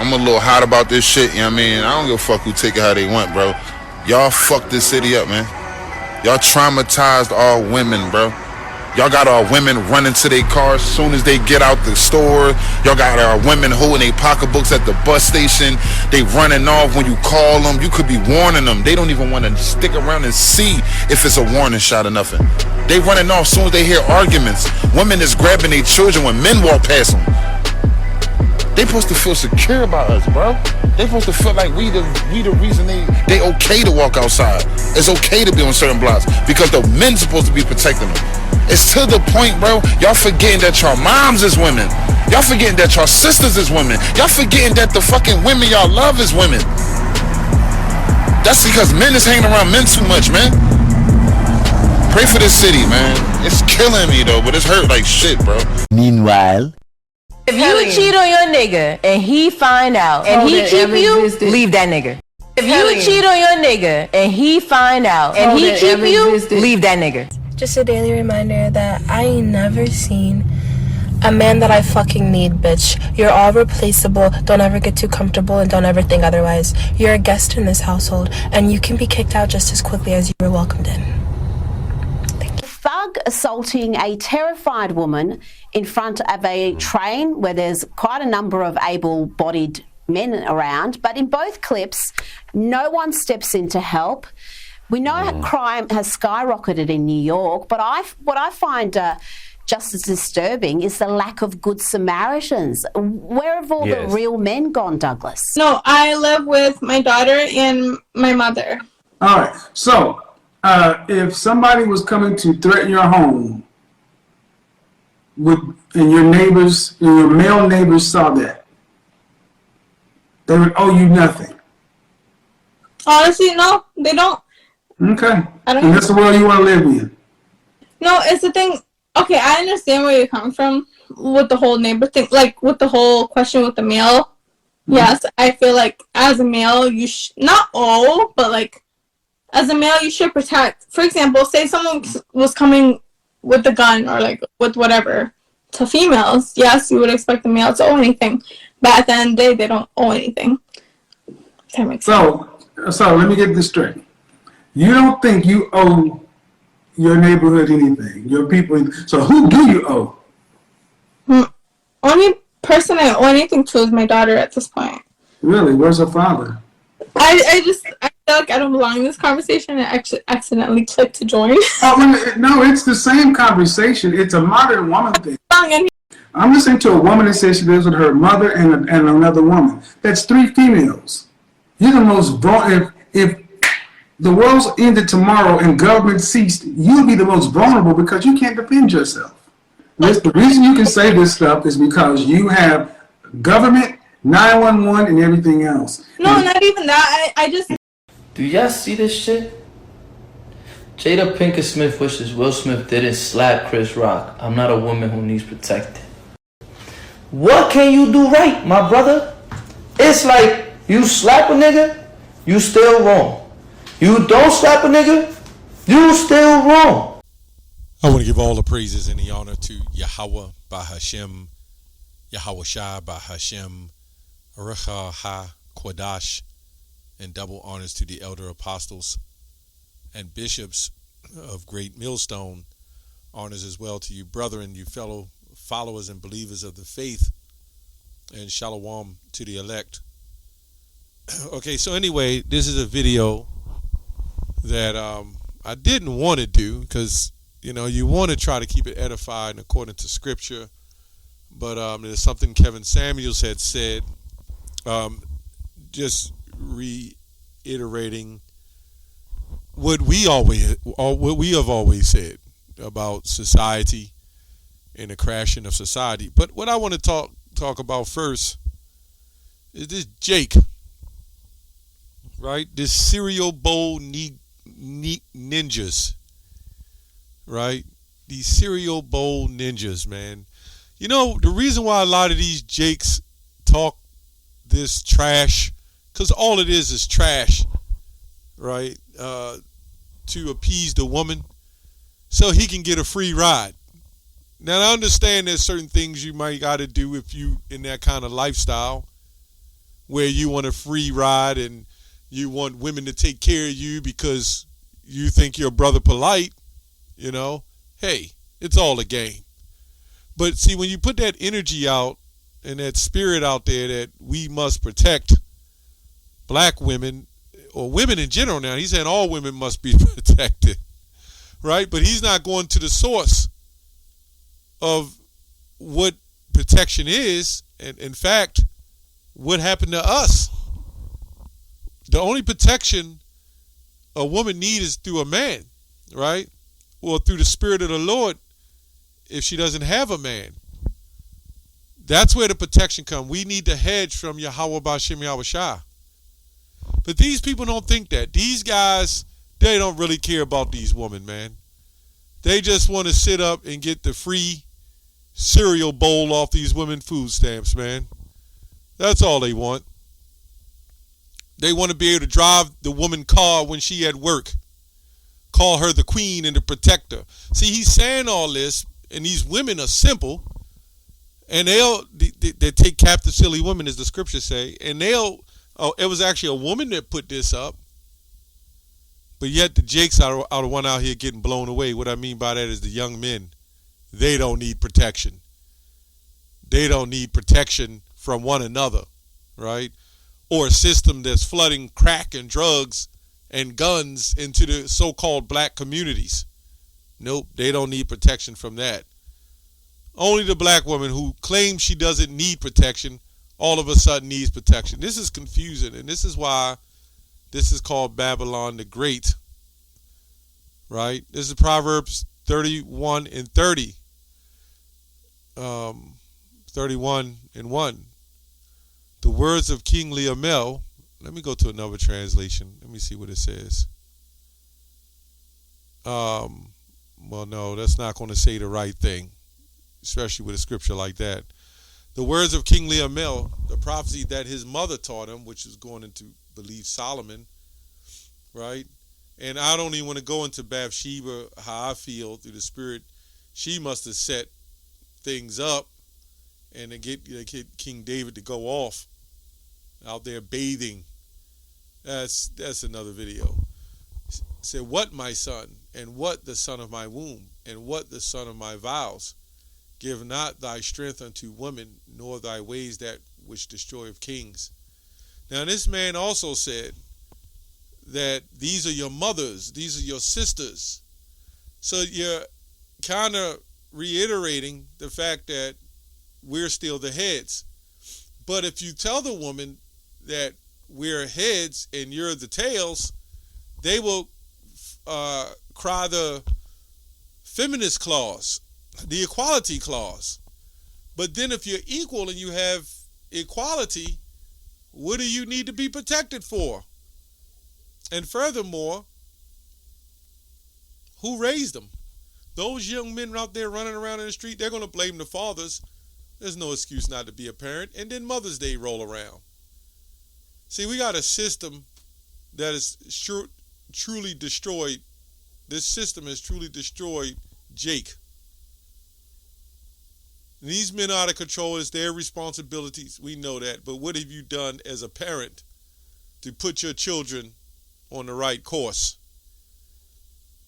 I'm a little hot about this shit, you know what I mean? I don't give a fuck who take it how they want, bro. Y'all fucked this city up, man. Y'all traumatized all women, bro. Y'all got our women running to their cars as soon as they get out the store. Y'all got our women holding their pocketbooks at the bus station. They running off when you call them. You could be warning them. They don't even want to stick around and see if it's a warning shot or nothing. They running off as soon as they hear arguments. Women is grabbing their children when men walk past them. They supposed to feel secure about us, bro. They supposed to feel like we the reason they okay to walk outside. It's okay to be on certain blocks because the men supposed to be protecting them. It's to the point, bro, y'all forgetting that your moms is women. Y'all forgetting that your sisters is women. Y'all forgetting that the fucking women y'all love is women. That's because men is hanging around men too much, man. Pray for this city, man. It's killing me, though, but it's hurt like shit, bro. Meanwhile, if you cheat on your nigga and he find out and he keep you, leave that nigga. If you cheat on your nigga and he find out and he keep you, leave that nigga. Just a daily reminder that I ain't never seen a man that I fucking need, bitch. You're all replaceable. Don't ever get too comfortable and don't ever think otherwise. You're a guest in this household and you can be kicked out just as quickly as you were welcomed in. Thug assaulting a terrified woman in front of a train where there's quite a number of able-bodied men around, but in both clips, no one steps in to help. We know crime has skyrocketed in New York, but what I find just as disturbing is the lack of good Samaritans. Where have all the real men gone, Douglas? No, I live with my daughter and my mother. All right, so if somebody was coming to threaten your home, and your neighbors, your male neighbors saw that, they would owe you nothing. Honestly, no, they don't. Okay. And that's the world you want to live in. No, it's the thing. Okay, I understand where you're coming from with the whole neighbor thing, like with the whole question with the male. Mm-hmm. Yes, I feel like as a male, you not all, but like as a male, you should protect. For example, say someone was coming with a gun or like with whatever to females. Yes, you would expect the male to owe anything, but at the end of the day, they don't owe anything. That makes sense. So let me get this straight. You don't think you owe your neighborhood anything, your people. So who do you owe? Only person I owe anything to is my daughter at this point. Really? Where's her father? I feel like I don't belong in this conversation. I actually accidentally clicked to join. No, it's the same conversation. It's a modern woman thing. I'm listening to a woman that says she lives with her mother and another woman. That's 3 females. You're the most vulnerable. If the world's ended tomorrow and government ceased, you'll be the most vulnerable because you can't defend yourself. The reason you can say this stuff is because you have government, 911, and everything else. No, not even that. I just... Do y'all see this shit? Jada Pinkett Smith wishes Will Smith didn't slap Chris Rock. I'm not a woman who needs protecting. What can you do right, my brother? It's like you slap a nigga, you still wrong. You don't slap a nigga, you still wrong. I want to give all the praises and the honor to Yahweh by Hashem, Yahweh Shai by Hashem, Arecha Ha Kodash, and double honors to the elder apostles and bishops of Great Millstone. Honors as well to you, brethren, you fellow followers and believers of the faith, and shalom to the elect. Okay, so anyway, this is a video that I didn't want to do because, you know, you want to try to keep it edified and according to scripture, but there's something Kevin Samuels had said, just reiterating what we have always said about society and the crashing of society. But what I want to talk about first is this Jake, right? This cereal bowl ninjas, right? These cereal bowl ninjas, man. You know, the reason why a lot of these Jakes talk this trash, because all it is trash, right? To appease the woman so he can get a free ride. Now, I understand there's certain things you might got to do if you in that kind of lifestyle, where you want a free ride and you want women to take care of you because you think your brother polite, you know, hey, it's all a game. But see, when you put that energy out and that spirit out there that we must protect black women, or women in general now, he's saying all women must be protected, right? But he's not going to the source of what protection is, and in fact, what happened to us. The only protection a woman needs is through a man, right? Or through the Spirit of the Lord if she doesn't have a man. That's where the protection comes. We need to hedge from Yahweh B'Shem Yahweh Shai. But these people don't think that. These guys, they don't really care about these women, man. They just want to sit up and get the free cereal bowl off these women food stamps, man. That's all they want. They want to be able to drive the woman car when she at work. Call her the queen and the protector. See, he's saying all this, and these women are simple, and they take captive silly women, as the scriptures say, and it was actually a woman that put this up, but yet the jakes are the one out here getting blown away. What I mean by that is the young men, they don't need protection. They don't need protection from one another, right? Or a system that's flooding crack and drugs and guns into the so-called black communities. Nope, they don't need protection from that. Only the black woman who claims she doesn't need protection all of a sudden needs protection. This is confusing, and this is why this is called Babylon the Great, right? This is Proverbs 31 and 30. 31 and 1. The words of King Lemuel. Let me go to another translation. Let me see what it says. Well, no, that's not going to say the right thing, especially with a scripture like that. The words of King Lemuel, the prophecy that his mother taught him, which is going into believe Solomon, right? And I don't even want to go into Bathsheba, how I feel through the Spirit. She must have set things up and to get King David to go off out there bathing. That's another video. Said, what, my son, and what the son of my womb, and what the son of my vows? Give not thy strength unto women, nor thy ways that which destroy kings. Now this man also said that these are your mothers, these are your sisters. So you're kind of reiterating the fact that we're still the heads. But if you tell the woman that we're heads and you're the tails, they will cry the feminist clause, the equality clause. But then if you're equal and you have equality, what do you need to be protected for? And furthermore, who raised them? Those young men out there running around in the street, they're going to blame the fathers. There's no excuse not to be a parent. And then Mother's Day roll around. See, we got a system that is truly destroyed. This system has truly destroyed Jake. And these men are out of control. It's their responsibilities. We know that. But what have you done as a parent to put your children on the right course?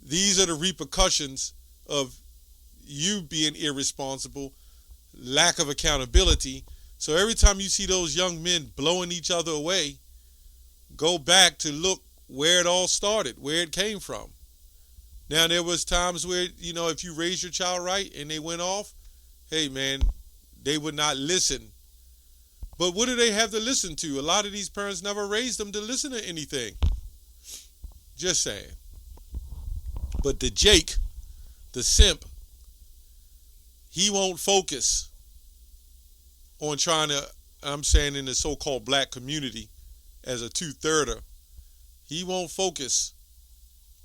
These are the repercussions of you being irresponsible, lack of accountability. So every time you see those young men blowing each other away, go back to look where it all started, where it came from. Now, there was times where, if you raised your child right and they went off, hey, man, they would not listen. But what do they have to listen to? A lot of these parents never raised them to listen to anything. Just saying. But the Jake, the simp, he won't focus on trying to, I'm saying in the so-called black community, as a two-thirder, he won't focus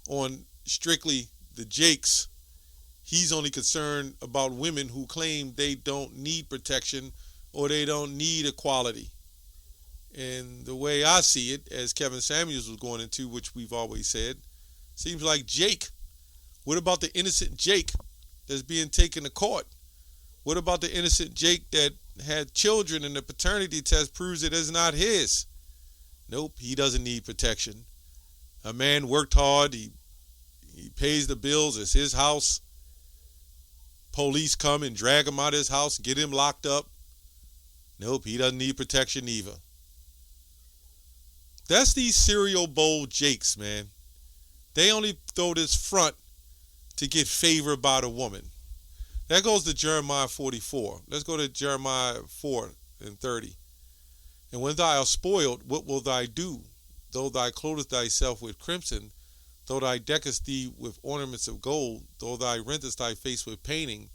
on strictly the Jakes. He's only concerned about women who claim they don't need protection or they don't need equality. And the way I see it, as Kevin Samuels was going into, which we've always said, seems like Jake. What about the innocent Jake that's being taken to court? What about the innocent Jake that had children and the paternity test proves it is not his. Nope, he doesn't need protection. A man worked hard, he pays the bills, it's his house. Police come and drag him out of his house, get him locked up. Nope, he doesn't need protection either. That's these cereal bowl jakes, man. They only throw this front to get favored by the woman. That goes to Jeremiah 44. Let's go to Jeremiah 4:30. And when thou art spoiled, what wilt thou do? Though thou clothest thyself with crimson, though thou deckest thee with ornaments of gold, though thou rentest thy face with painting,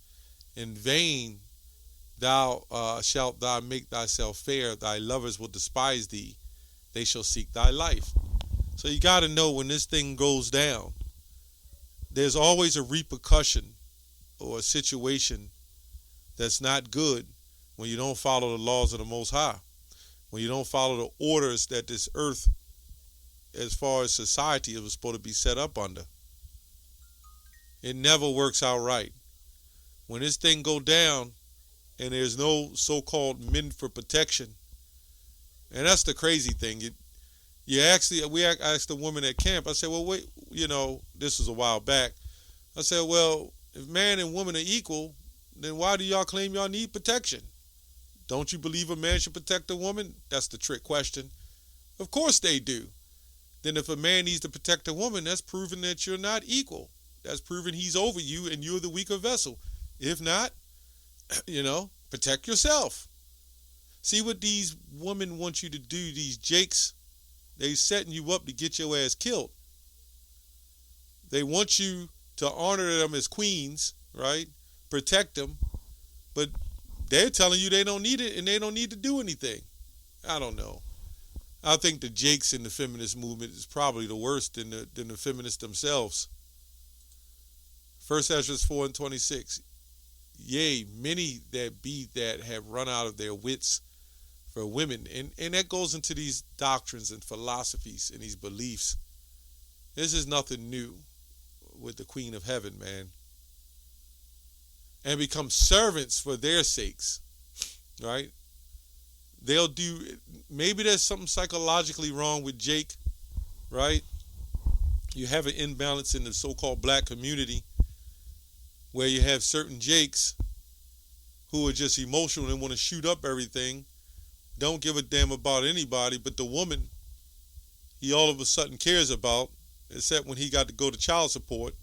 in vain thou shalt thou make thyself fair. Thy lovers will despise thee. They shall seek thy life. So you got to know when this thing goes down, there's always a repercussion or a situation that's not good when you don't follow the laws of the Most High, when you don't follow the orders that this earth, as far as society, it was supposed to be set up under. It never works out right. When this thing go down and there's no so-called men for protection, and that's the crazy thing. We asked the woman at camp, I said, well, wait, this was a while back. I said, well, if man and woman are equal, then why do y'all claim y'all need protection? Don't you believe a man should protect a woman? That's the trick question. Of course they do. Then if a man needs to protect a woman, that's proving that you're not equal. That's proving he's over you and you're the weaker vessel. If not, protect yourself. See what these women want you to do, these jakes? They setting you up to get your ass killed. They want you to honor them as queens, right? Protect them. But they're telling you they don't need it and they don't need to do anything. I don't know. I think the jakes in the feminist movement is probably the worst than the feminists themselves. 1 Ezra 4:26. Yea, many that have run out of their wits for women. And that goes into these doctrines and philosophies and these beliefs. This is nothing new with the Queen of Heaven, man. And become servants for their sakes, right? They'll do, maybe there's something psychologically wrong with Jake, right? You have an imbalance in the so-called black community where you have certain Jakes who are just emotional and want to shoot up everything, don't give a damn about anybody, but the woman he all of a sudden cares about, except when he got to go to child support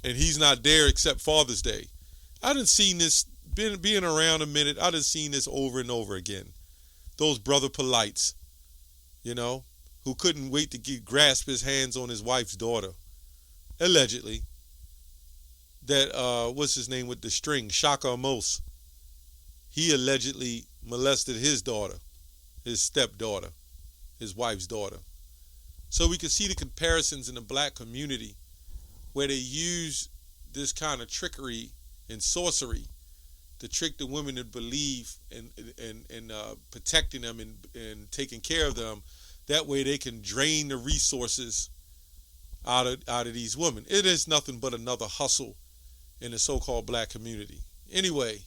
and he's not there except Father's Day. I done seen this, being around a minute, I done seen this over and over again. Those brother polites, who couldn't wait to grasp his hands on his wife's daughter, allegedly. That, what's his name with the string, Shaka Amos. He allegedly molested his daughter, his stepdaughter, his wife's daughter. So we can see the comparisons in the black community where they use this kind of trickery and sorcery to trick the women to believe in protecting them and taking care of them. That way they can drain the resources out of these women. It is nothing but another hustle in the so-called black community. Anyway,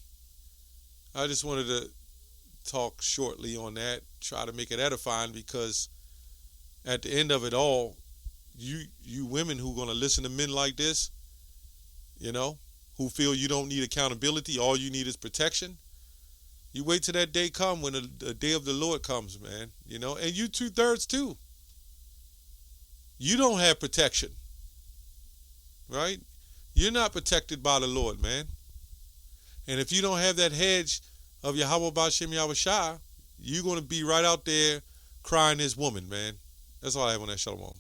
I just wanted to talk shortly on that, try to make it edifying, because at the end of it all, you women who are going to listen to men like this, who feel you don't need accountability, all you need is protection, you wait till that day come when the day of the Lord comes, man, and you 2/3 too. You don't have protection, right? You're not protected by the Lord, man. And if you don't have that hedge of Yahweh B'Shem Yahweh Shai, you're going to be right out there crying this woman, man. That's all I have on that. Shalom.